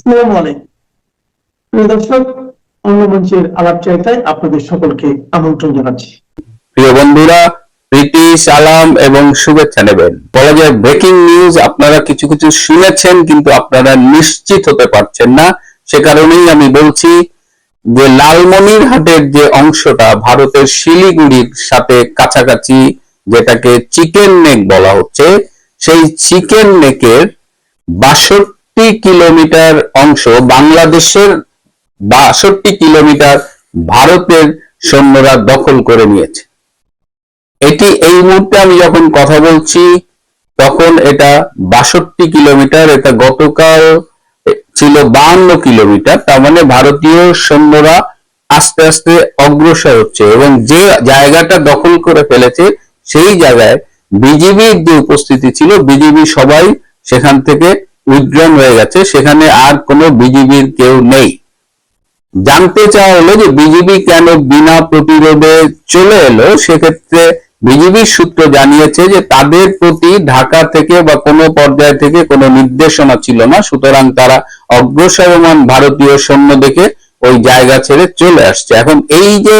আসসালামু আলাইকুম প্রিয় দর্শক, অন্য মঞ্চের আলাপচারিতায় আপনাদের সকলকে আমন্ত্রণ জানাচ্ছি। প্রিয় বন্ধুরা, প্রীতি, সালাম এবং শুভেচ্ছা নেবেন। বলা যায় ব্রেকিং নিউজ আপনারা কিছু কিছু শুনেছেন, কিন্তু আপনারা নিশ্চিত হতে পারছেন না। সে কারণেই আমি বলছি যে লালমনিরহাটের যে অংশটা ভারতের শিলিগুড়ির সাথে কাছাকাছি, যেটাকে চিকেন নেক বলা হচ্ছে, সেই চিকেন নেকের 62 কিলোমিটার অংশ বাংলাদেশের, 62 কিলোমিটার ভারতের সৈন্যরা দখল করে নিয়েছে। এটি এই মুহূর্তে আমি যখন কথা বলছি তখন এটা 62 কিলোমিটার, এটা গতকাল ছিল 52 কিলোমিটার। তার মানে ভারতীয় সৈন্যরা আস্তে আস্তে অগ্রসর হচ্ছে এবং যে জায়গাটা দখল করে ফেলেছে সেই জায়গায় বিজিবির যে উপস্থিতি ছিল, বিজিবি সবাই সেখান থেকে উইথড্রন হয়ে গেছে, সেখানে আর কোনো বিজিবির কেউ নেই। জানতে চাওয়া হলো যে বিজিবি কেন বিনা প্রতিরোধে চলে এলো। সেক্ষেত্রে বিজিবির সূত্র জানিয়েছে যে তাদের প্রতি ঢাকা থেকে বা কোনো পর্যায় থেকে কোনো নির্দেশনা ছিল না, সুতরাং তারা অগ্রসরমান ভারতীয় সৈন্য দেখে ওই জায়গা ছেড়ে চলে আসছে। এখন এই যে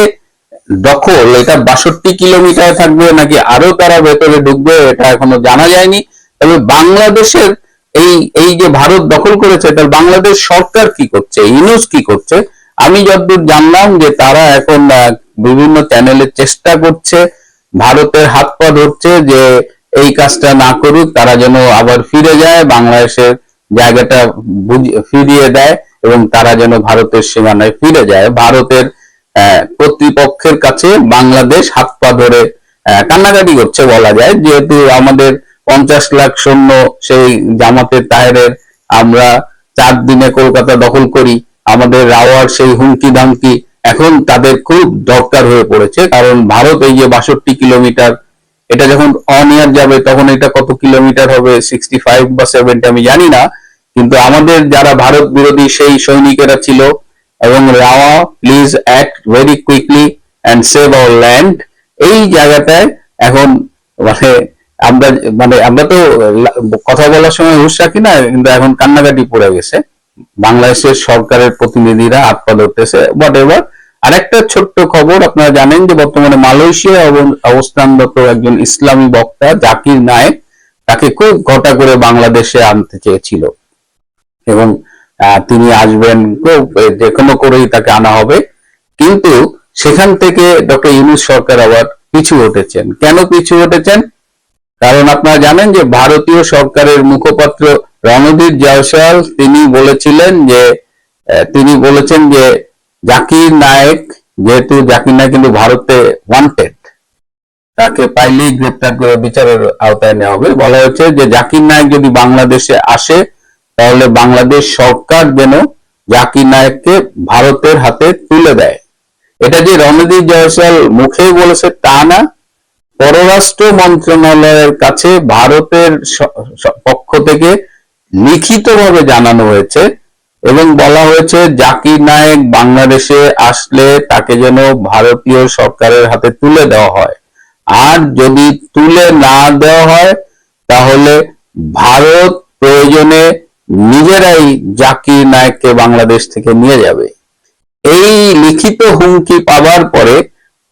দখল, এটা 62 কিলোমিটার থাকবে নাকি আরো তারা ভেতরে ঢুকবে এটা এখনো জানা যায়নি। তবে বাংলাদেশের এই এই যে ভারত দখল করেছে, তার বাংলাদেশ সরকার কি করছে, ইউনূস কি করছে, আমি যতদূর জানলাম যে তারা এখন বিভিন্ন চ্যানেলে চেষ্টা করছে, ভারতের হাত পা ধরছে যে এই কাজটা না করুক, তারা যেন আবার ফিরে যায়, বাংলাদেশের জায়গাটা ফিরিয়ে দেয় এবং তারা যেন ভারতের সীমানায় ফিরে যায়। ভারতের কর্তৃপক্ষের কাছে বাংলাদেশ হাত পা ধরে কান্নাকাটি করছে বলা যায়, যেহেতু আমাদের 50 লাখ সৈন্য সেই জামাতের তাহেরের, আমরা 4 দিনে কলকাতা দখল করি, আমাদের রাওয়ার সেই হুমকি ধামকি এখন তাদের খুব দরকার হয়ে পড়েছে। কারণ ভারত এই যে 62 কিলোমিটার, এটা যখন অন ইয়ার যাবে তখন এটা কত কিলোমিটার হবে, 65 বা 70 আমি জানি না, কিন্তু আমাদের যারা ভারত বিরোধী সেই সৈনিকেরা ছিল এবং rava please act very quickly and save our land, এই জায়গাটায় এখন মানে আমরা তো কথা বলার সময় হুঁশ রাখি না, কিন্তু এখন কান্নাকাটি পড়ে গেছে। বাংলাদেশের সরকারের প্রতিনিধিরা হাত পা ধরতেছে, হোয়াট এভার। আরেকটা ছোট্ট খবর, আপনারা জানেন যে বর্তমানে মালয়েশিয়ায় অবস্থানরত একজন ইসলামী বক্তা জাকির নায়েক, তাকে খুব ঘটা করে বাংলাদেশে আনতে চেয়েছিল এবং তিনি আসবেন, খুব যে কোনো করেই তাকে আনা হবে, কিন্তু সেখান থেকে ডক্টর ইউনূস সরকার আবার পিছু হটেছেন। কেন পিছু হটেছেন? কারণ আপনারা জানেন যে ভারতীয় সরকারের মুখপাত্র রণদীপ জয়সওয়াল তিনি বলেছেন যে জাকির নায়েক, যেহেতু জাকির নায়েক কিন্তু ভারতে ওয়ান্টেড, তাকে পাইলেই গ্রেপ্তার করে বিচারের আওতায় নেওয়া হবে। বলা হয়েছে যে জাকির নায়েক যদি বাংলাদেশে আসে তাহলে বাংলাদেশ সরকার যেন জাকির নায়েককে ভারতের হাতে তুলে দেয়। এটা যে রণদীপ জয়সওয়াল মুখে বলেছে তা না, পররাষ্ট্র মন্ত্রণালয়ের কাছে ভারতের পক্ষ থেকে লিখিতভাবে জানানো হয়েছে এবং বলা হয়েছে জাকির নায়েক বাংলাদেশে আসলে তাকে যেন ভারতীয় সরকারের হাতে তুলে দেওয়া হয়, আর যদি তুলে না দেওয়া হয় তাহলে ভারত প্রয়োজনে নিজেরাই জাকির নায়েককে বাংলাদেশ থেকে নিয়ে যাবে। এই লিখিত হুমকি পাওয়ার পরে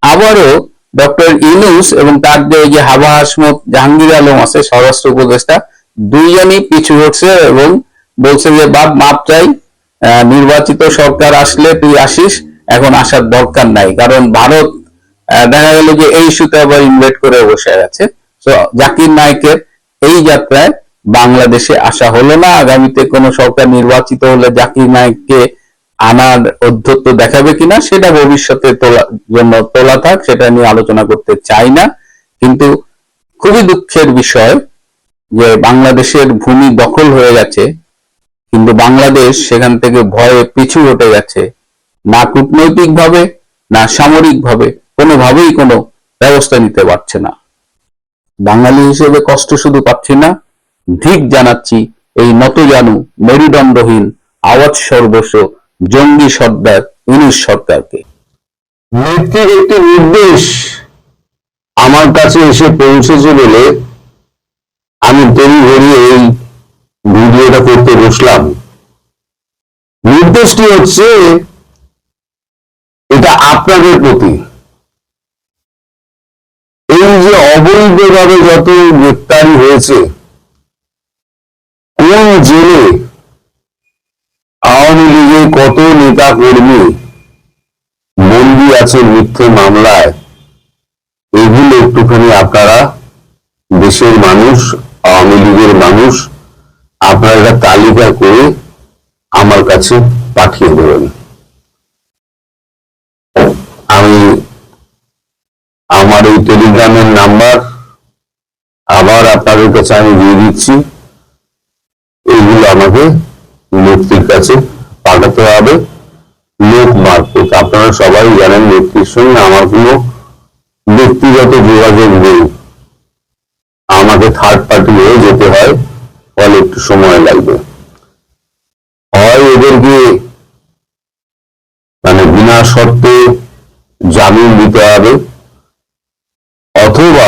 আবারও ডক্টর ইউনূস এবং তার যে হাবা হাসমত জাহাঙ্গীর আলম আছে স্বরাষ্ট্র উপদেষ্টা, দুইজনই পিছু হচ্ছে এবং বলছে যে বাপ মাপ চাই, নির্বাচিত সরকার আসলে তুই আসিস, এখন আসার দরকার নাই। কারণ ভারত দেখা গেল যে এই ইস্যুতে আবার ইনভাইট করে বসে আছে। তো জাকির নায়েকের এই যাত্রায় বাংলাদেশে আসা হলো না। আগামীতে কোন সরকার নির্বাচিত হলে জাকির নায়েককে আনার অধ্যত্ত দেখাবে কিনা সেটা ভবিষ্যতে তোলা থাক, সেটা নিয়ে আলোচনা করতে চাই না। কিন্তু খুবই দুঃখের বিষয় যে বাংলাদেশের ভূমি দখল হয়ে গেছে, কিন্তু বাংলাদেশ সেখান থেকে ভয়ে পিছু হটে গেছে। না কূটনৈতিক ভাবে না সামরিক ভাবে কোনোভাবেই কোনো ব্যবস্থা নিতে পারছে না। বাঙালি হিসেবে কষ্ট শুধু পাচ্ছি না, ধিক জানাচ্ছি এই নতজানু মেরুদণ্ডহীন আওয়াজ সর্বস্ব জঙ্গি সর্দার ইউনূস সরকারকে। নেত্রীর একটি নির্দেশ আমার কাছে এসে পৌঁছেছে বলে আমি তড়িঘড়ি এই ভিডিওটা করতে বসলাম। নির্দেশটি হচ্ছে এটা আপনাদের প্রতি। এই যে অবৈধভাবে যত গ্রেপ্তারি হয়েছে, কোন জেলে আওয়ামী লীগের কত নেতা কর্মী বন্দী আছে মিথ্যে মামলায়, এগুলো একটুখানি আপনারা দেশের মানুষ, আওয়ামী লীগের মানুষ, আপনারা একটা তালিকা করে আমার কাছে পাঠিয়ে দেবেন। আমি আমার এই টেলিগ্রামের নাম্বার আবার আপনাদের কাছে আমি দিয়ে দিচ্ছি। এইগুলো আমাকে মুক্তির কাছে পাঠাতে হবে লোক মারফত। আপনারা সবাই জানেন ব্যক্তির সঙ্গে আমার কোনো ব্যক্তিগত যোগাযোগ নেই, আমাকে থার্ড পার্টি হয়ে যেতে হয়, ফলে একটু সময় লাগবে। হয় এদেরকে মানে বিনা শর্তে জামিন দিতে হবে, অথবা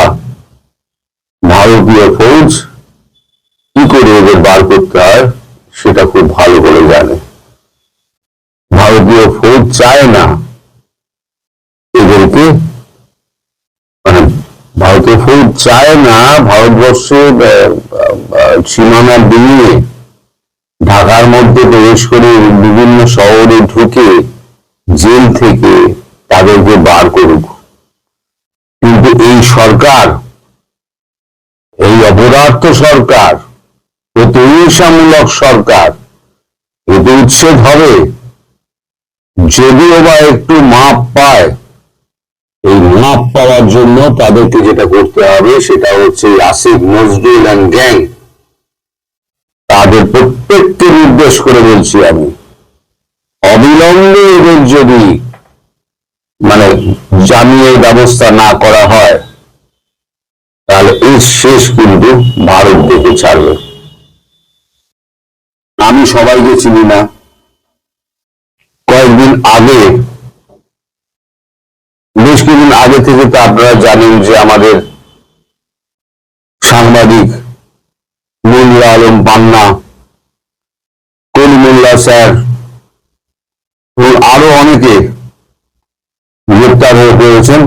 ভারতীয় ফৌজ কি করে এদের বার করতে হয় সেটা খুব ভালো করে জানে। ভারতীয় ফৌজ চায় না এদেরকে, মানে ভারতীয় ফৌজ চায় না ভারতবর্ষের সীমানা ডিঙিয়ে ঢাকার মধ্যে প্রবেশ করে বিভিন্ন শহরে ঢুকে জেল থেকে তাদেরকে বার করুক। কিন্তু এই সরকার, এই অপদার্থ সরকার, প্রতিহিংসামূলক সরকার, এতে উচ্ছেদ হবে যদিও বা একটু মাপ পায়। এই মাপ পাওয়ার জন্য তাদেরকে যেটা করতে হবে সেটা হচ্ছে আসিফ নজরুল এন্ড গ্যাং, তাদের প্রত্যেককে নির্দেশ করে বলছি আমি, অবিলম্বে এদের যদি মানে জামিনের ব্যবস্থা না করা হয় তাহলে এর শেষ কিন্তু ভারত দেখে ছাড়বে। আমি সবাইকে চিনি না, কয়েকদিন আগে, বেশ কিছুদিন আগে থেকে তো আপনারা জানেন যে আমাদের সাংবাদিক মনির আলম পান্না, কলিমুল্লাহ স্যার এবং আরো অনেকে গ্রেপ্তার হয়ে পড়েছেন।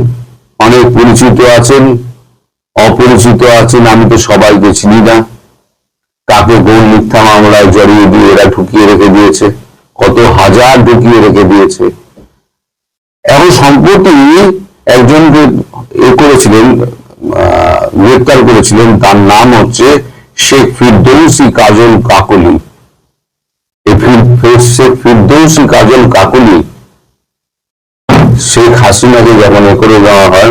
অনেক পরিচিত আছেন, অপরিচিত আছেন, আমি তো সবাইকে চিনি না। কাকে কোন মিথ্যা মামলায় জড়িয়ে দিয়ে এরা ঢুকিয়ে রেখে দিয়েছে, কত হাজার ঢুকিয়ে রেখে দিয়েছে। এখন সম্প্রতি একজনকে করেছিলেন, গ্রেপ্তার করেছিলেন, তার নাম হচ্ছে শেখ ফিরদৌসী কাজল কাকলি। শেখ ফিরদৌসী কাজল কাকলি শেখ হাসিনাকে যখন করে দেওয়া হয়,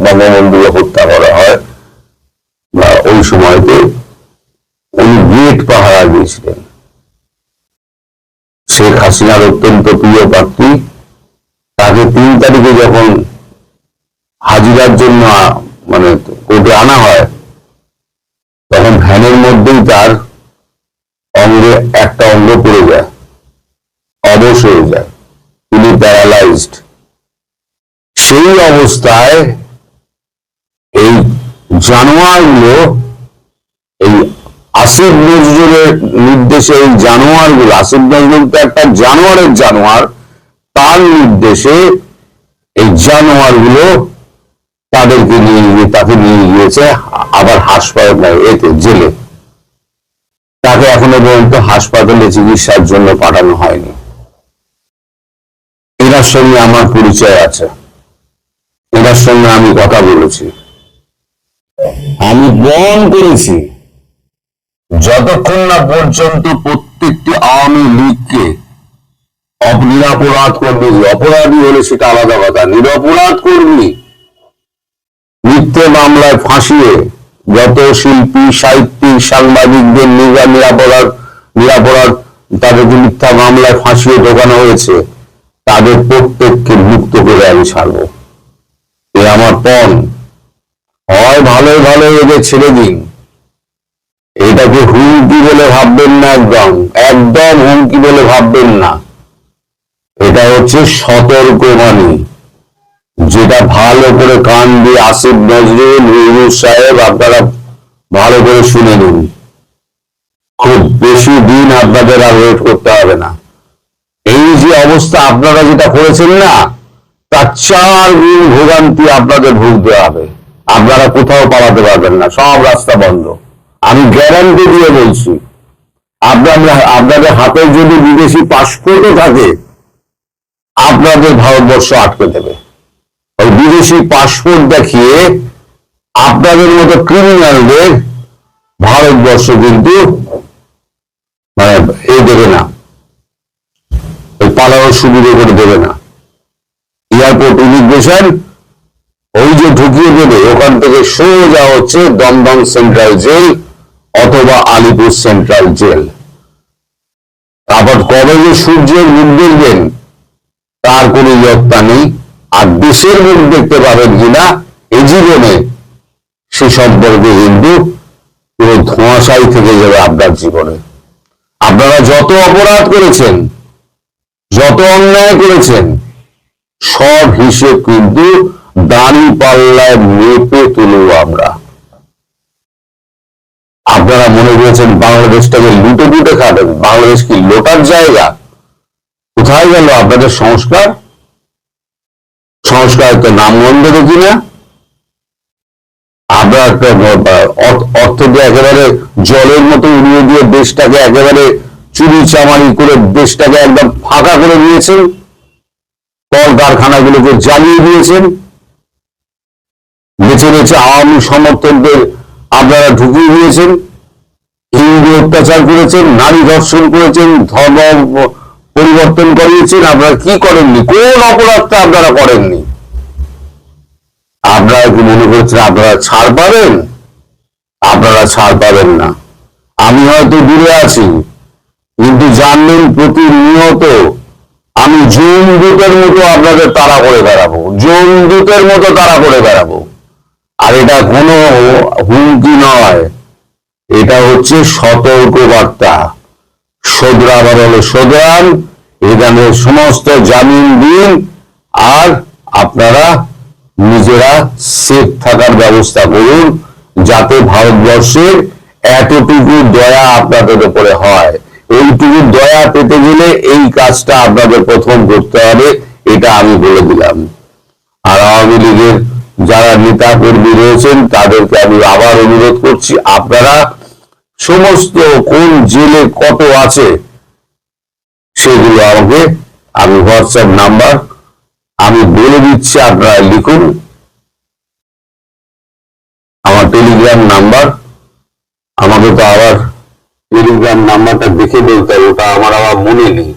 বঙ্গবন্ধুকে হত্যা করা হয়, বা ওই সময়তে উনি গেট পাহারা দিয়েছিলেন। শেখ হাসিনার অত্যন্ত প্রিয় প্রার্থী, তাকে 3 তারিখে যখন হাজিরার জন্য মানে কোর্টে আনা হয়, তখন ভ্যানের মধ্যেই তার অঙ্গে একটা অঙ্গ পড়ে যায়, অবশ হয়ে যায়, তিনি প্যারালাইজড। সেই অবস্থায় এই জানোয়ারগুলো, এই আসিফ নজরুলের নির্দেশে এই জানোয়ারগুলো, আসিফ নজরুল তো একটা জানোয়ারের জানোয়ার, তার নির্দেশে এই জানোয়ারগুলো তাদেরকে তাকে নিয়ে গিয়েছে আবার হাসপাতাল, এতে জেলে। তাকে এখনো পর্যন্ত হাসপাতালে চিকিৎসার জন্য পাঠানো হয়নি। এনার সঙ্গে আমার পরিচয় আছে, এনার সঙ্গে আমি কথা বলেছি, আমি বন করেছি যতক্ষণ না পর্যন্ত প্রত্যেকটি আওয়ামী লীগকে নিরপরাধ কর্মী, অপরাধী হলে সেটা আলাদা কথা, নিরপরাধ কর্মী মিথ্যে মামলায় ফাঁসিয়ে যত শিল্পী, সাহিত্যিক, সাংবাদিকদের নিরাপরাধ তাদেরকে মিথ্যা মামলায় ফাঁসিয়ে ঢোকানো হয়েছে, তাদের প্রত্যেককে মুক্ত করে আমি ছাড়ব। এ আমার পণ। হয় ভালোই ভালো এদের ছেড়ে দিন, এটাকে হুমকি বলে ভাববেন না, একদম একদম হুমকি বলে ভাববেন না। এটা হচ্ছে সতর্কবাণী, যেটা ভালো করে কান দিয়ে আসিফ নজরুল, ইউনূস সাহেব আপনারা ভালো করে শুনে নিন। খুব বেশি দিন আপনাদের আর ওয়েট করতে হবে না। যে অবস্থা আপনারা যেটা করেছেন না, তার 4 গুণ ভোগান্তি আপনাদের ভুগতে হবে। আপনারা কোথাও পালাতে পারবেন না, সব রাস্তা বন্ধ। আমি গ্যারান্টি দিয়ে বলছি, আপনাদের হাতে যদি বিদেশি পাসপোর্টও থাকে, আপনাদের ভারতবর্ষ আটকে দেবে। ওই বিদেশি পাসপোর্ট দেখিয়ে আপনাদের মতো ক্রিমিনালদের ভারতবর্ষ কিন্তু মানে এই দেবে না, ওই পালানোর সুবিধা করে দেবে না। এয়ারপোর্ট ইমিগ্রেশন ওই যে ঢুকিয়ে দেবে, ওখান থেকে সোজা হচ্ছে দমদম সেন্ট্রাল জেল অথবা আলিপুর সেন্ট্রাল জেল। তারপর কবে যে সূর্যের মুখ দেখবেন তার কোনো ইয়ত্তা নেই। আর দেশের মুখ দেখতে পাবেন কিনা এই জীবনে, সে সম্পর্কে কিন্তু পুরো ধোঁয়াশাই থেকে যাবে আপনার জীবনে। আপনারা যত অপরাধ করেছেন, যত অন্যায় করেছেন, সব হিসেব কিন্তু দাঁড়ি পাল্লায় মেপে তুলব আমরা। আপনারা মনে করেছেন বাংলাদেশটাকে লুটে পুটে খাবেন, বাংলাদেশ কি লোটার জায়গা? কোথায় গেল আপনাদের সংস্কার? সংস্কার তো নামগন্ধ দেখি না। আপনারা অর্থ দিয়ে একেবারে জলের মতো উড়িয়ে দিয়ে দেশটাকে একেবারে চুরি চামারি করে দেশটাকে একদম ফাঁকা করে দিয়েছেন, কল কারখানাগুলোকে জ্বালিয়ে দিয়েছেন, বেছে বেছে আওয়ামী সমর্থকদের আপনারা ঢুকিয়ে দিয়েছেন, হিন্দু অত্যাচার করেছেন, নারী ধর্ষণ করেছেন, ধর্ম পরিবর্তন করিয়েছেন। আপনারা কি করেননি? কোন অপরাধটা আপনারা করেননি? আপনারা কি মনে করছেন আপনারা ছাড় পাবেন? আপনারা ছাড় পাবেন না। আমি হয়তো দূরে আছি, কিন্তু জানলেন প্রতিনিয়ত আমি জমদূতের মতো আপনাদের তাড়া করে বেড়াবো, জমদূতের মতো তাড়া করে বেড়াবো। আর এটা কোনো হুমকি নয়, এটা হচ্ছে সতর্ক বার্তা। শোধরাবার হলে শোধরান, এখানে সমস্ত জামিন দিন, আর আপনারা নিজেরা সেফ থাকার ব্যবস্থা করুন, যাতে ভারতবর্ষের এতটুকু দয়া আপনাদের উপরে হয়। এইটুকু দয়া পেতে গেলে এই কাজটা আপনাদের প্রথম করতে হবে, এটা আমি বলে দিলাম। আর আওয়ামী লীগের যারা নেতা কর্মী রয়েছেন তাদেরকে আমি আবার অনুরোধ করছি, আপনারা সমস্ত কোন জেলে কত আছে সেগুলো আমাকে, আমি হোয়াটসঅ্যাপ নাম্বার আমি বলে দিচ্ছি, আপনারা লিখুন। আমার টেলিগ্রাম নাম্বার, আমাকে তো আবার টেলিগ্রাম নাম্বারটা দেখে বলতে হবে, ওটা আমার আবার মনে নেই।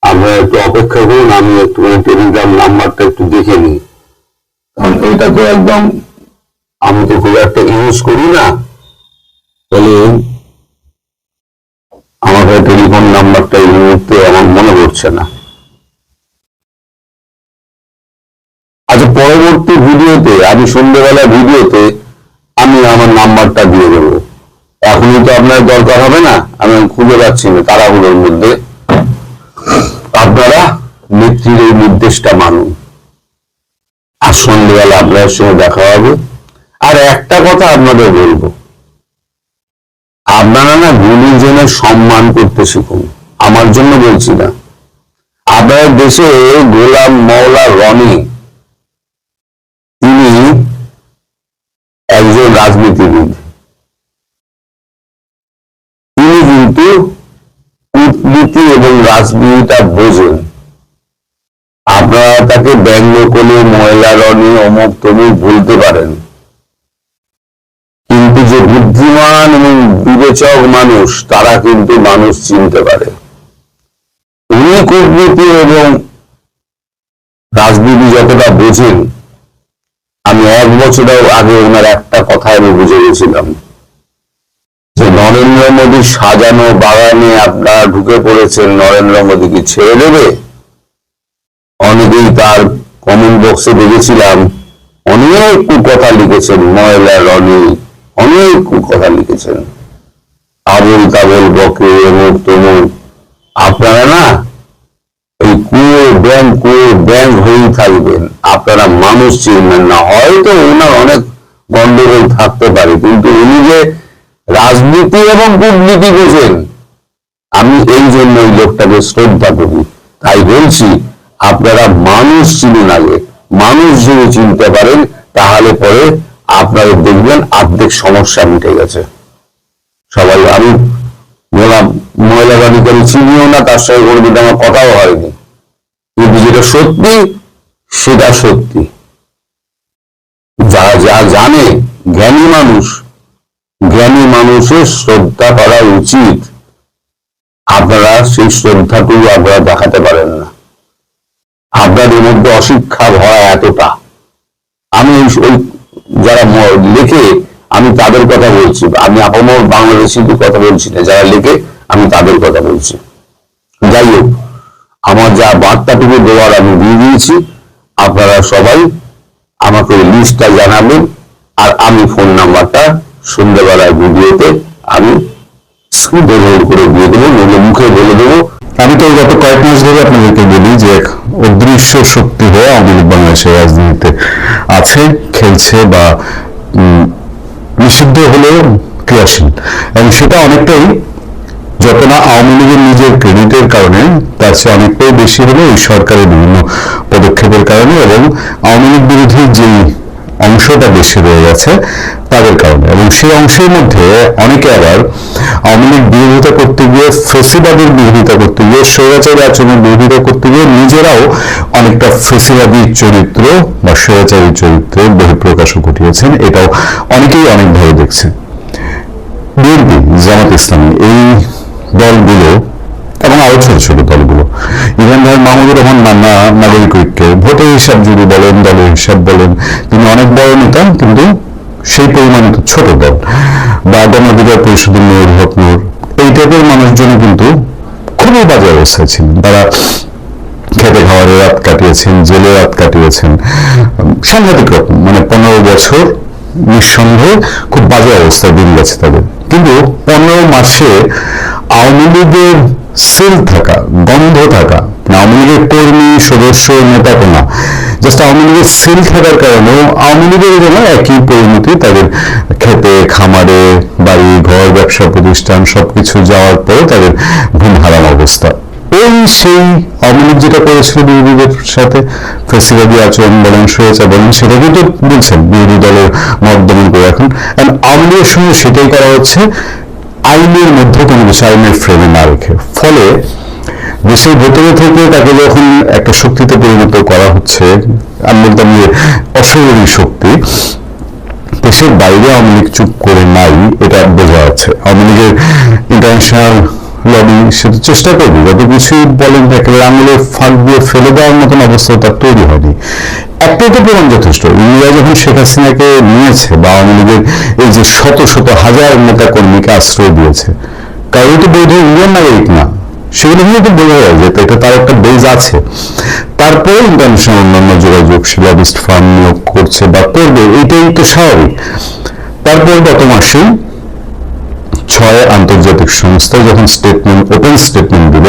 আপনারা একটু অপেক্ষা করুন, আমি একটু টেলিগ্রাম নাম্বারটা একটু দেখে নিই, কারণ এটা তো একদম আমি তো খুব একটা ইউজ করি না, তাহলে আমাকে টেলিফোন নাম্বারটা এই মুহূর্তে আমার মনে পড়ছে না। আচ্ছা, পরবর্তী ভিডিওতে আমি সন্ধ্যেবেলা ভিডিওতে আমি আমার নাম্বারটা দিয়ে দেবো। এখনই তো আপনার দরকার হবে না, আমি খুঁজে পাচ্ছি না তারাগুলোর মধ্যে। আপনারা নেত্রীর এই নির্দেশটা মানুন, আর সন্ধ্যেবেলা আপনার সঙ্গে দেখা হবে। আর একটা কথা আপনাদের বলবো, আপনারা না গুণীজনের সম্মান করতে শিখুন। আমার জন্য বলছি না, আপনাদের দেশে গোলাম মওলা রনি তিনি একজন রাজনীতিবিদ, তিনি কিন্তু কূটনীতি এবং রাজনীতিটা বোঝেন। আপনারা তাকে ব্যঙ্গ করে ময়লা রনি অমুক তমুক বলতে পারেন, কিন্তু যে বুদ্ধিমান এবং বিবেচক মানুষ তারা কিন্তু মানুষ চিনতে পারে। উনি কূটনীতি এবং রাজনীতি যতটা বোঝেন, আমি 1 বছরের আগে ওনার একটা কথায় আমি বুঝে গেছিলাম যে নরেন্দ্র মোদীর সাজানো বাগানে আপনারা ঢুকে পড়েছেন, নরেন্দ্র মোদী কি ছেড়ে দেবে? অনেকেই তার কমেন্ট বক্সে দেখেছিলাম অনেক কথা লিখেছেন, ময়লা রনি অনেক কথা লিখেছেন, আবল তাবল বকে অমুক তমুক। আপনারা না এই কুয়ো ব্যাংক হয়েই থাকবেন, আপনারা মানুষ চিনবেন না। হয়তো ওনার অনেক গন্ডগোল থাকতে পারে, কিন্তু উনি যে রাজনীতি এবং কূটনীতি বোঝেন, আমি এই জন্য ওই লোকটাকে শ্রদ্ধা করি। তাই বলছি, আপনারা মানুষ চিনুন আগে। মানুষ যদি চিনতে পারেন তাহলে পরে আপনারা দেখবেন অর্ধেক সমস্যা মিটে গেছে। সবাই, আমি বললাম মহিলা বালিকাকে চিনিও না, তার সঙ্গে কোনোদিন আমার কথাও হয়নি, কিন্তু যেটা সত্যি সেটা সত্যি। যারা যা জানে, জ্ঞানী মানুষ, জ্ঞানী মানুষের শ্রদ্ধা করা উচিত। আপনারা সেই শ্রদ্ধাটুকু আপনারা দেখাতে পারেন না। আপনাদের মধ্যে অশিক্ষা ভরা এতটা। আমি ওই যারা লেখে আমি তাদের কথা বলছি, আমি আপামর বাংলাদেশিদের কথা বলছি না, যারা লেখে আমি তাদের কথা বলছি। যাই হোক, আমার যা বার্তাটুকু দেওয়ার আমি দিয়ে দিয়েছি। আপনারা সবাই আমাকে লিস্টটা জানাবেন, আর আমি ফোন নাম্বারটা সন্ধ্যাবেলায় ভিডিওতে আমি স্ক্রিন করে দিয়ে দেবো, নইলে মুখে বলে দেবো। আমি তো গত কয়েক মাস ধরে আপনাদেরকে বলি যে এক অদৃশ্য শক্তি হয়ে আওয়ামী লীগ বাংলাদেশের রাজনীতিতে আছে, খেলছে বা নিষিদ্ধ হলেও ক্রিয়াশীল, এবং সেটা অনেকটাই যত না আওয়ামী লীগের নিজের ক্রেডিটের কারণে, তার চেয়ে অনেকটাই বেশি হলো এই সরকারের বিভিন্ন পদক্ষেপের কারণে এবং আওয়ামী লীগ বিরোধী যে অংশটা বেশি রয়ে গেছে তাদের কারণে। এবং সেই অংশের মধ্যে অনেকে আবার আওয়ামী লীগ বিরোধিতা করতে গিয়ে, ফেসিবাদের বিরোধিতা করতে গিয়ে, স্বৈরাচারী আচরণের বিরোধিতা করতে গিয়ে নিজেরাও অনেকটা ফেসিবাদী চরিত্র বা স্বৈরাচারী চরিত্রের বহিঃপ্রকাশও ঘটিয়েছেন। এটাও অনেকেই অনেকভাবে দেখছে। বিএনপি, জামাত ইসলামী, এই দলগুলো এবং আরো ছোট ছোট দলগুলো, ইভেন ধরেন মাহমুদুর রহমান মান্না নাগরিক ঐক্যে ভোটের হিসাব যদি বলেন, দলের হিসাব বলেন, তিনি অনেক বড় নেতা, কিন্তু সেই পরিমাণে তো ছোট দল। বা গণঅধিকার পরিষদের নূর হক নূর, এই টাইপের মানুষজন কিন্তু খুবই বাজে অবস্থায় ছিলেন। তারা খেটে খাওয়ারে রাত কাটিয়েছেন, জেলে রাত কাটিয়েছেন, সাংঘাতিক রকম, মানে 15 বছর নিঃসন্দেহে খুব বাজে অবস্থায় দিন গেছে তাদের। কিন্তু 15 মাসে আওয়ামী লীগের সেল থাকা, গন্ধ থাকা, আওয়ামী লীগের কর্মী, সদস্য, নেতা কোনা, জাস্ট আওয়ামী লীগের সেল থাকার কারণে আওয়ামী লীগের জন্য একই পরিণতি, তাদের খেতে খামারে, বাড়ি ঘর, ব্যবসা প্রতিষ্ঠান সবকিছু যাওয়ার পরে তাদের ঘুম হারাম অবস্থা। এই সেই আওয়ামী লীগ যেটা করেছিল বিরোধীদের সাথে, ফেসিবাদী আচরণ বলেন, স্বৈরাচার বলেন, সেটা কিন্তু বলছেন বিরোধী দলের মত দমন করে এখন। আওয়ামী লীগের সঙ্গে সেটাই করা হচ্ছে, আইনের মধ্যে কোনো কিছু, আইনের ফ্রেমে না রেখে। ফলে দেশের ভেতরে থেকে তাকে যখন একটা শক্তিতে পরিণত করা হচ্ছে, আমি বলতাম যে অশরীরী শক্তি, দেশের বাইরে আওয়ামী লীগ চুপ করে নাই, এটা বোঝা যাচ্ছে। আওয়ামী লীগের ইন্টারন্যাশনাল লবি সেটা চেষ্টা করবে যত কিছুই বলেন, একেবারে আঙুলের ফাঁক দিয়ে ফেলে দেওয়ার মতন অবস্থা তার তৈরি হয়নি। একটাই তো প্রমাণ যথেষ্ট, ইন্ডিয়া যখন শেখ হাসিনাকে নিয়েছে বা আওয়ামী লীগের এই যে শত শত হাজার নেতা কর্মীকে আশ্রয় দিয়েছে, কারণ তো বৈধ ইন্ডিয়ান নাগরিক না, সেগুলো কিন্তু বোঝা যায় যে এটা তার একটা বেজ আছে। তারপরে ইন্টারন্যাশনাল অন্যান্য যোগাযোগ লবিস্ট ফার্ম নিয়োগ করছে বা করবে, এটাই তো স্বাভাবিক। তারপর গত মাসে 6 আন্তর্জাতিক সংস্থা যখন স্টেটমেন্ট, ওপেন স্টেটমেন্ট দিল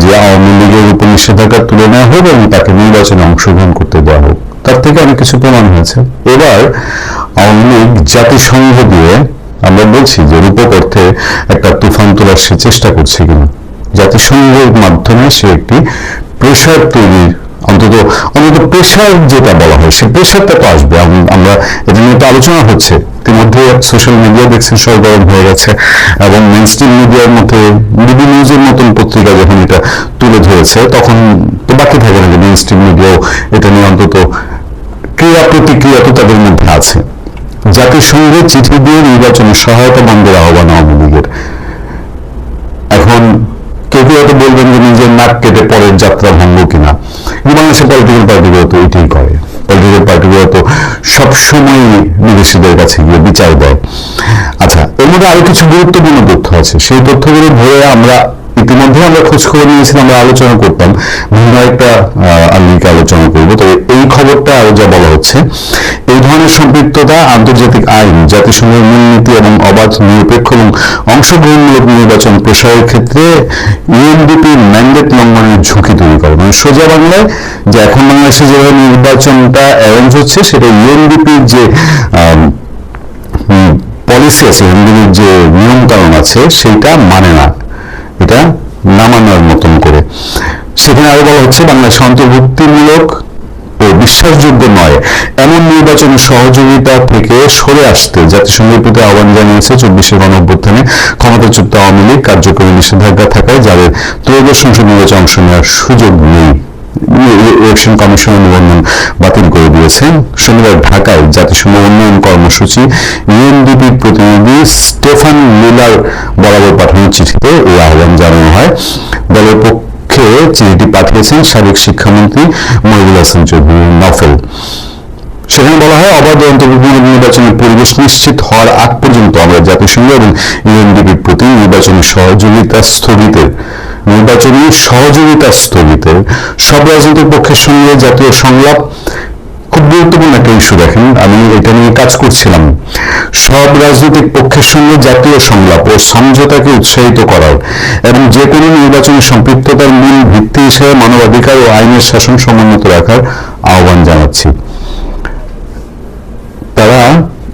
যে আওয়ামী লীগের উপর নিষেধাজ্ঞা তুলে নেওয়া হোক এবং তাকে নির্বাচনে অংশগ্রহণ করতে দেওয়া হোক, তার থেকে অনেক কিছু প্রমাণ হয়েছে। এবার আওয়ামী লীগ জাতিসংঘ দিয়ে, আমরা বলছি যে রূপক অর্থে একটা তুফান তোলার সে চেষ্টা করছে কিনা, জাতিসংঘের মাধ্যমে সে একটি প্রেশার তৈরির, অন্তত প্রেশার যেটা বলা হয়, সে প্রেশারটা তো আসবে। আমরা এটা নিয়ে তো আলোচনা হচ্ছে ইতিমধ্যে, সোশ্যাল মিডিয়া দেখছেন সব গরম হয়ে গেছে, এবং মেইন স্ট্রিম মিডিয়ার মধ্যে ডিবি নিউজের মতন পত্রিকা যখন এটা তুলে ধরেছে, তখন তো বাকি থাকে না যে মেইন স্ট্রিম মিডিয়াও এটা নিয়ে অন্তত ক্রিয়া প্রতিক্রিয়া তো তাদের মধ্যে আছে। জাতিসংঘে চিঠি দিয়ে নির্বাচনের সহায়তা বন্ধের আহ্বান আওয়ামী লীগের। এখন কেউ কেউ হয়তো বলবেন যে নিজের নাক কেটে পরের যাত্রা ভাঙবো কিনা, কিন্তু বাংলাদেশের পলিটিক্যাল পার্টিগুলো তো এটাই করে। পলিটিক্যাল পার্টিগুলো তো সবসময় বিদেশিদের কাছে গিয়ে বিচার দেয়। আচ্ছা, এর মধ্যে আরো কিছু গুরুত্বপূর্ণ তথ্য আছে, সেই তথ্যগুলো ধরে আমরা ইতিমধ্যে আমরা খোঁজ খবর নিয়েছিলাম, আমরা আলোচনা করতাম, বিভিন্ন একটা আলোকে আলোচনা করবো। তবে এই খবরটা আরো যা বলা হচ্ছে, এই ধরনের সম্পৃক্ততা আন্তর্জাতিক আইন, জাতিসংঘের মূলনীতি এবং অবাধ, নিরপেক্ষ এবং অংশগ্রহণমূলক নির্বাচন প্রসারের ক্ষেত্রে ইউএনডিপির ম্যান্ডেট লঙ্ঘনের ঝুঁকি তৈরি করে। মানে সোজা বাংলায় যে এখন বাংলাদেশে যেভাবে নির্বাচনটা অ্যারেঞ্জ হচ্ছে, সেটা ইউএনডিপির যে পলিসি আছে, ইউএনডিপির যে নিয়ম কানুন আছে, সেইটা মানে না, এটা না মানার মতন করে। সেখানে আরো বলা হচ্ছে বাংলাদেশ অন্তর্ভুক্তিমূলক ও বিশ্বাসযোগ্য নয় এমন নির্বাচনী সহযোগিতা থেকে সরে আসতে জাতিসংঘের প্রতি আহ্বান জানিয়েছে 24 গণঅভ্যুত্থানে ক্ষমতাচ্যুত আওয়ামী লীগ কার্যক্রমে নিষেধাজ্ঞা থাকায় যাদের ত্রয়োদশ সংসদ নির্বাচনে অংশ নেওয়ার সুযোগ নেই। ইলেকশন কমিশনের নিবন্ধন বাতিল করে দিয়েছে। শনিবার ঢাকায় জাতিসংঘ উন্নয়ন কর্মসূচি ইউএনডিপির প্রতিনিধি স্টেফান মিলার বরাবর পাঠানো চিঠিতে এই আহ্বান জানানো হয়। দলের পক্ষে চিঠিটি পাঠিয়েছেন সাবেক শিক্ষামন্ত্রী মহিবুল হাসান চৌধুরী নফেল। সেখানে বলা হয় অবাধ অন্তর্ভুক্তিমূলক নির্বাচনের পরিবেশ নিশ্চিত হওয়ার আগ পর্যন্ত আমরা জাতিসংঘ এবং ইউএনডিপির প্রতি নির্বাচনী সহযোগিতা স্থগিতের সব রাজনৈতিক পক্ষের সঙ্গে জাতীয় সংলাপ, খুব গুরুত্বপূর্ণ একটা ইস্যু। দেখেন, আমি এটা নিয়ে কাজ করছিলাম। সব রাজনৈতিক পক্ষের সঙ্গে জাতীয় সংলাপ ও সমঝোতাকে উৎসাহিত করার এবং যে কোনো নির্বাচনী সম্পৃক্ততার মূল ভিত্তি হিসেবে মানবাধিকার ও আইনের শাসন সমুন্নত রাখার আহ্বান জানাচ্ছি। তারা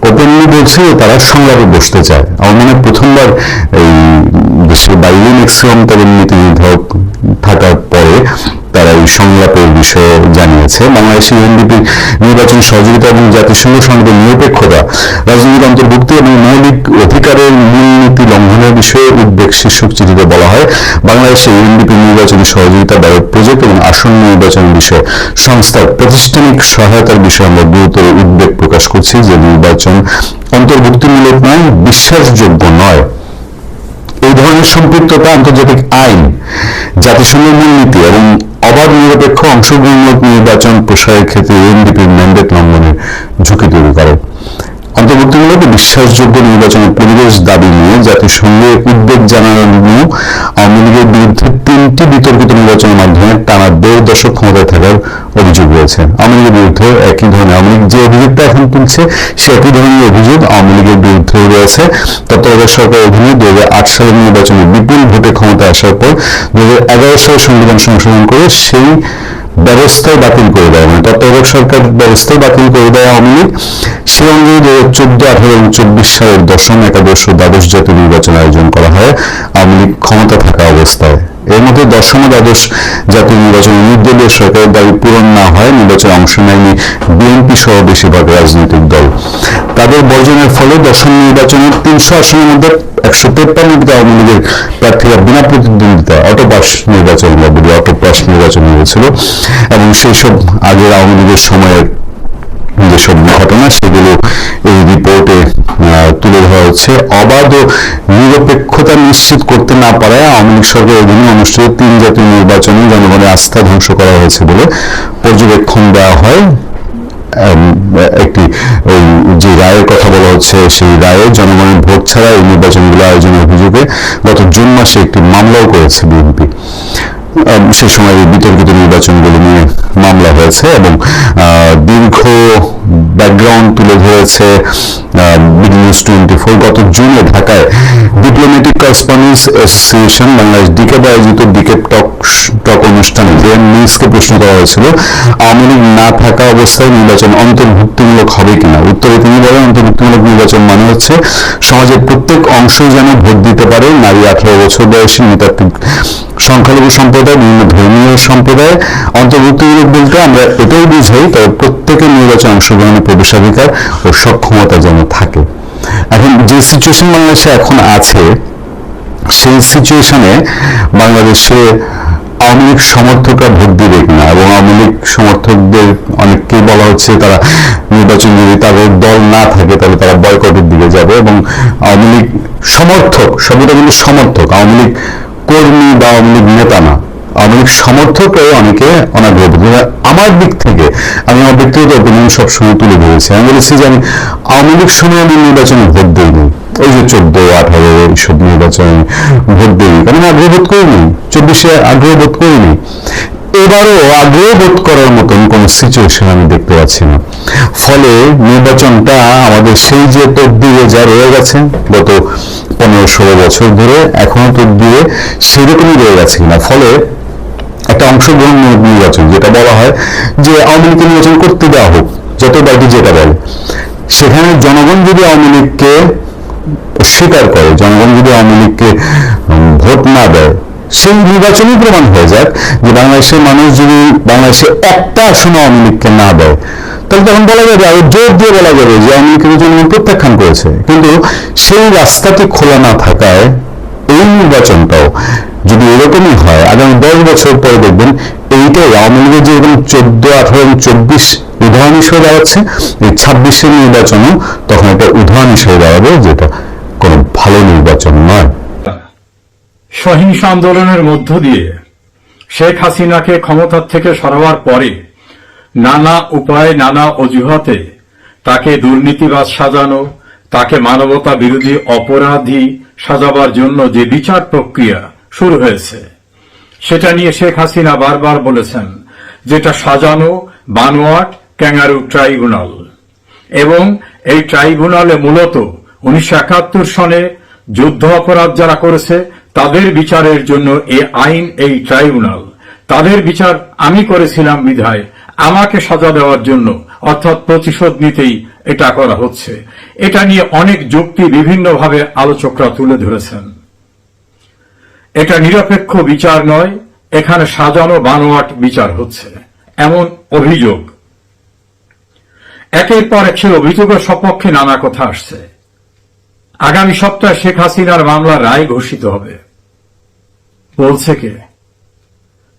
ওপেনলি বলছে তারা সংলাপে বসতে চায়। আমার মনে প্রথমবার এই দেশের বাইরে ম্যাক্সিমাম তাদের নীতি নির্ধারক থাকার পরে তারা এই সংলাপের বিষয়ে জানিয়েছে। বাংলাদেশের ইউএনডিপি নির্বাচন সহযোগিতা এবং জাতিসংঘ সনদের নিরপেক্ষতা, রাজনৈতিক অন্তর্ভুক্তি এবং মৌলিক অধিকারের মূলনীতি লঙ্ঘনের বিষয়ে উদ্বেগ শীর্ষক চিঠিতে বলা হয় বাংলাদেশের ইউএনডিপি নির্বাচনী সহযোগিতা ব্যাপক প্রজেক্ট এবং আসন্ন নির্বাচনের বিষয়ে সংস্থার প্রাতিষ্ঠানিক সহায়তার বিষয়ে আমরা গুরুতর উদ্বেগ প্রকাশ করছি যে নির্বাচন অন্তর্ভুক্তিমূলক নয়, বিশ্বাসযোগ্য নয়। এই ধরনের সম্পৃক্ততা আন্তর্জাতিক আইন, জাতিসংঘের মূলনীতি এবং অবাধ নিরপেক্ষ অংশগ্রহণমূলক নির্বাচন প্রসারের ক্ষেত্রে ইউএনডিপির ম্যান্ডেট লঙ্ঘনের ঝুঁকি তৈরি করে। অন্তর্ভুক্তিমূলক বিশ্বাসযোগ্য নির্বাচনের পরিবেশ দাবি নিয়ে জাতিসংঘে উদ্বেগ জানানো আওয়ামী লীগের বিরুদ্ধে 3টি বিতর্কিত নির্বাচনের মাধ্যমে টানা 1.5 দশক ক্ষমতায় থাকার অভিযোগ রয়েছে। আওয়ামী লীগের বিরুদ্ধে একই ধরনের, আওয়ামী লীগ যে অভিযোগটা এখন তুলছে সে একই ধরনের অভিযোগ আওয়ামী লীগের বিরুদ্ধে রয়েছে। তত্ত্বাবধায়ক সরকারের অধীনে 2008 সালের নির্বাচনে বিপুল ভোটে ক্ষমতায় আসার পর 2011 সালে সংবিধান সংশোধন করে সেই ব্যবস্থায় বাতিল করে দেয়, মানে তত্ত্বাবধায়ক সরকার ব্যবস্থায় বাতিল করে দেয় আওয়ামী লীগ। সে অনুযায়ী 2014, 2018 এবং 24 সালের দশম, একাদশ ও দ্বাদশ জাতীয় নির্বাচন আয়োজন করা হয় আওয়ামী লীগ ক্ষমতা থাকা অবস্থায়। এর মধ্যে দশম ও দ্বাদশ জাতীয় নির্বাচনে নির্দলীয় সরকারের দাবি পূরণ না হয় নির্বাচনে অংশ নেয়নি বিএনপি সহ বেশিরভাগ রাজনৈতিক দল। তাদের বর্জনের ফলে দশম নির্বাচনের 300 আসনের মধ্যে 153টি আওয়ামী লীগের প্রার্থীরা বিনা প্রতিদ্বন্দ্বিতায় অটোপাস নির্বাচন হয়েছিল এবং সেই সব আগের আওয়ামী লীগের সময়ের যেসব ঘটনা সেগুলো এই রিপোর্টে তুলে ধরা হচ্ছে। অবাধ ও নিরপেক্ষতা নিশ্চিত করতে না পারায় আওয়ামী লীগ সরকারের অধীনে অনুষ্ঠিত 3 জাতীয় নির্বাচনে জনগণের আস্থা ধ্বংস করা হয়েছে বলে পর্যবেক্ষণ দেওয়া হয়। একটি ওই যে রায়ের কথা বলা হচ্ছে সেই রায়ে জনগণের ভোট ছাড়া এই নির্বাচনগুলো আয়োজনের অভিযোগে গত জুন মাসে একটি মামলাও করেছে বিএনপি। সে সময় এই বিতর্কিত নির্বাচনগুলো নিয়ে মামলা হয়েছে এবং দীর্ঘ ব্যাকগ্রাউন্ড তুলে ধরেছে বিডিনিউজ 24। গত জুনে ঢাকায় ডিপ্লোম্যাটিক করেসপন্ডেন্স অ্যাসোসিয়েশন বাংলাদেশ ডিকেব আয়োজিত ডিকেব টক অনুষ্ঠানে জেএম নিউজকে প্রশ্ন করা হয়েছিল আওয়ামী লীগ না থাকা অবস্থায় নির্বাচন অন্তর্ভুক্তিমূলক হবে কিনা। উত্তরে তিনি বলেন অন্তর্ভুক্তিমূলক নির্বাচন মানে হচ্ছে সমাজের প্রত্যেক অংশই যেন ভোট দিতে পারে। নারী, 18 বছর বয়সী, নৃতাত্ত্বিক, সংখ্যালঘু সম্প্রদায়, বিভিন্ন ধর্মীয় সম্প্রদায়। অন্তর্ভুক্তিমূলক বলতে আমরা এটাই বুঝাই তবে প্রত্যেকের নির্বাচনে অংশগ্রহণের প্রবেশাধিকার ও সক্ষমতা যেন থাকে। এখন যে সিচুয়েশন বাংলাদেশে এখন আছে সেই সিচুয়েশনে বাংলাদেশে আওয়ামী লীগ সমর্থকরা ভোট দিবে কিনা এবং আওয়ামী লীগ সমর্থকদের অনেককে বলা হচ্ছে তারা নির্বাচন যদি তাদের দল না থাকে তাহলে তারা বয়কটের দিকে যাবে এবং আওয়ামী লীগ সমর্থক, শব্দটা কিন্তু সমর্থক, আওয়ামী লীগ কর্মী বা আওয়ামী লীগ নেতা না, আওয়ামী লীগ সমর্থকরাও অনেকে অনাগ্রহ। আমার দিক থেকে আমি আমার ব্যক্তিগত অপিনিয়ন সবসময় তুলে ধরেছি। আমি বলেছি যে আমি আওয়ামী লীগ সময় আমি নির্বাচনে ভোট দিইনি, ওই যে 14, 18 এইসব নির্বাচনে ভোট দিইনি কারণ আগ্রহ বোধ করিনি, 24-এ আগ্রহ বোধ করিনি। এবারও আগ্রহ বোধ করার মতন কোন সিচুয়েশন আমি দেখতে পাচ্ছি না। ফলে নির্বাচনটা আমাদের সেই যে তকদিরে যা রয়ে গেছে গত 15-16 বছর ধরে এখনো তকদিরে সেরকমই রয়ে গেছে কিনা। ফলে একটা অংশগ্রহণ নির্বাচন যেটা বলা হয় যে আওয়ামী লীগকে নির্বাচন করতে দেওয়া হোক, যত পার্টি যেটা বলে, সেখানে জনগণ যদি আওয়ামী লীগকে অস্বীকার করে, জনগণ যদি আওয়ামী লীগকে ভোট না দেয় সেই নির্বাচনই প্রমাণ হয়ে যাক যে বাংলাদেশের মানুষ যদি বাংলাদেশে একটা আসন আওয়ামী লীগকে না দেয়, তাহলে তখন বলা যাবে, আরো জোর দিয়ে বলা যাবে যে আওয়ামী লীগকে জনগণ প্রত্যাখ্যান করেছে। কিন্তু সেই রাস্তাটি খোলা না থাকায় এই নির্বাচনটাও যদি এরকমই হয়, আগামী 10 বছর পরে দেখবেন এইটাই আওয়ামী লীগের যে এবং 14, 18 এবং 24 উদাহরণ হিসেবে দাঁড়াচ্ছে, এই 26-এর নির্বাচনও তখন একটা উদাহরণ হিসেবে দাঁড়াবে, যেটা কোনো ভালো নির্বাচন নয়। সহিংস আন্দোলনের মধ্য দিয়ে শেখ হাসিনাকে ক্ষমতার থেকে সরাবার পরে নানা উপায়ে নানা অজুহাতে তাকে দুর্নীতিবাজ সাজানো, তাকে মানবতা বিরোধী অপরাধী সাজাবার জন্য যে বিচার প্রক্রিয়া শুরু হয়েছে, সেটা নিয়ে শেখ হাসিনা বারবার বলেছেন যেটা সাজানো বানোয়াট ক্যাঙ্গারু ট্রাইব্যুনাল। এবং এই ট্রাইব্যুনালে মূলত 1971 সনে যুদ্ধ অপরাধ যারা করেছে তাদের বিচারের জন্য এই আইন, এই ট্রাইব্যুনাল। তাদের বিচার আমি করেছিলাম বিধায় আমাকে সাজা দেওয়ার জন্য, অর্থাৎ প্রতিশোধ নিতেই এটা করা হচ্ছে। এটা নিয়ে অনেক যুক্তি বিভিন্নভাবে আলোচকরা তুলে ধরেছেন। এটা নিরপেক্ষ বিচার নয়, এখানে সাজানো বানোয়াট বিচার হচ্ছে, এমন অভিযোগ। একের পর এক সেই অভিযোগের সপক্ষে নানা কথা আসছে। আগামী সপ্তাহে শেখ হাসিনার মামলার রায় ঘোষিত হবে। বলছে কে?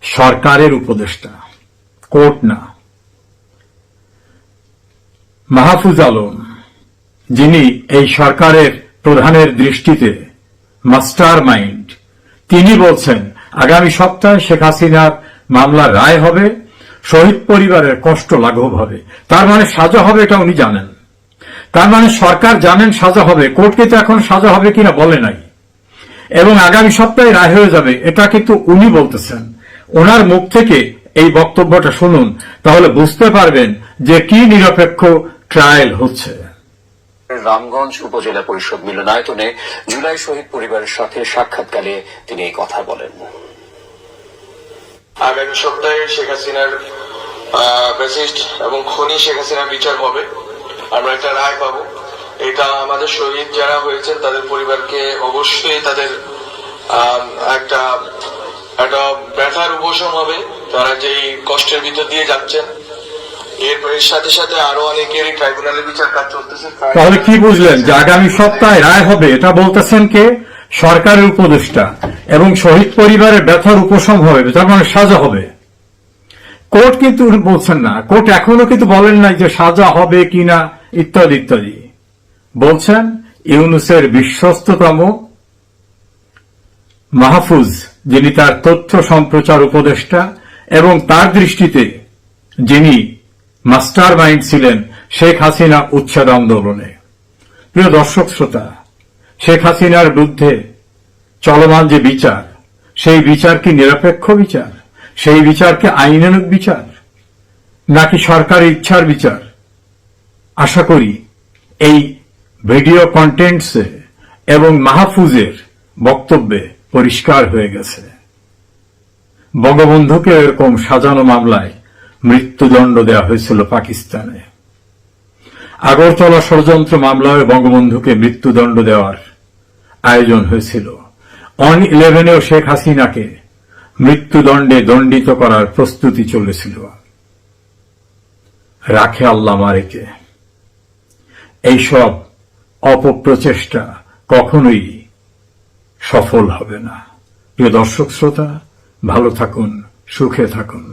সরকারের উপদেষ্টা, কোর্ট না। মাহফুজ আলম, যিনি এই সরকারের প্রধানের দৃষ্টিতে মাস্টার মাইন্ড, তিনি বলছেন আগামী সপ্তাহে শেখ হাসিনার মামলার রায় হবে, শহীদ পরিবারের কষ্ট লাঘব হবে। তার মানে সাজা হবে, এটা উনি জানেন। তার মানে সরকার জানেন সাজা হবে, কোর্টকে তো এখন সাজা হবে কিনা বলে নাই। এবং আগামী সপ্তাহে রায় হয়ে যাবে, এটা কিন্তু উনি বলতেছেন। ওনার মুখ থেকে এই বক্তব্যটা শুনুন, তাহলে বুঝতে পারবেন যে কি নিরপেক্ষ ট্রায়াল হচ্ছে। রামগঞ্জ উপজেলা পরিষদ মিলনায়তনে জুলাই শহীদ পরিবারের সাথে সাক্ষাৎকালে তিনি এই কথা বলেন। আগামী সপ্তাহে শেখ হাসিনার ফ্যাসিস্ট এবং খনি শেখ হাসিনার বিচার হবে, আমরা একটা রায় পাবো। এটা আমাদের শহীদ যারা হয়েছেন তাদের পরিবারকে অবশ্যই তাদের একটা ব্যথার উপশম হবে, তারা যেই কষ্টের ভিতর দিয়ে যাচ্ছেন। এর সাথে সাথে আরো অনেকেরই ট্রাইব্যুনালের বিচার কাজ চলতেছে। তাহলে কি বুঝলেন যে আগামী সপ্তাহে রায় হবে? এটা বলতেছেন কে? সরকারের উপদেষ্টা। এবং শহীদ পরিবারের ব্যথার উপশম হবে, তার মানে সাজা হবে। কোর্ট কিন্তু বলছেন না, কোর্ট এখনো কিন্তু বলেন নাই যে সাজা হবে কিনা ইত্যাদি ইত্যাদি। বলছেন ইউনূসের বিশ্বস্ততম মাহফুজ, যিনি তার তথ্য সম্প্রচার উপদেষ্টা এবং তার দৃষ্টিতে যিনি মাস্টার মাইন্ড ছিলেন শেখ হাসিনা উচ্ছেদ আন্দোলনে। প্রিয় দর্শক শ্রোতা, শেখ হাসিনার বিরুদ্ধে চলমান যে বিচার, সেই বিচার কি নিরপেক্ষ বিচার? সেই বিচার কি আইনানুগ বিচার, নাকি সরকারি ইচ্ছার বিচার? আশা করি এই ভিডিও কন্টেন্টসে এবং মাহফুজের বক্তব্যে পরিষ্কার হয়ে গেছে। বঙ্গবন্ধুকে এরকম সাজানো মামলায় মৃত্যুদণ্ড দেওয়া হয়েছিল পাকিস্তানে। আগরতলা ষড়যন্ত্র মামলায় বঙ্গবন্ধুকে মৃত্যুদণ্ড দেওয়ার আয়োজন হয়েছিল। 11-এও শেখ হাসিনাকে মৃত্যুদণ্ডে দণ্ডিত করার প্রস্তুতি চলেছিল। রাখে আল্লাহ মারেকে। এইসব অপপ্রচেষ্টা কখনোই সফল হবে না। প্রিয় দর্শক শ্রোতা, ভালো থাকুন, সুখে থাকুন।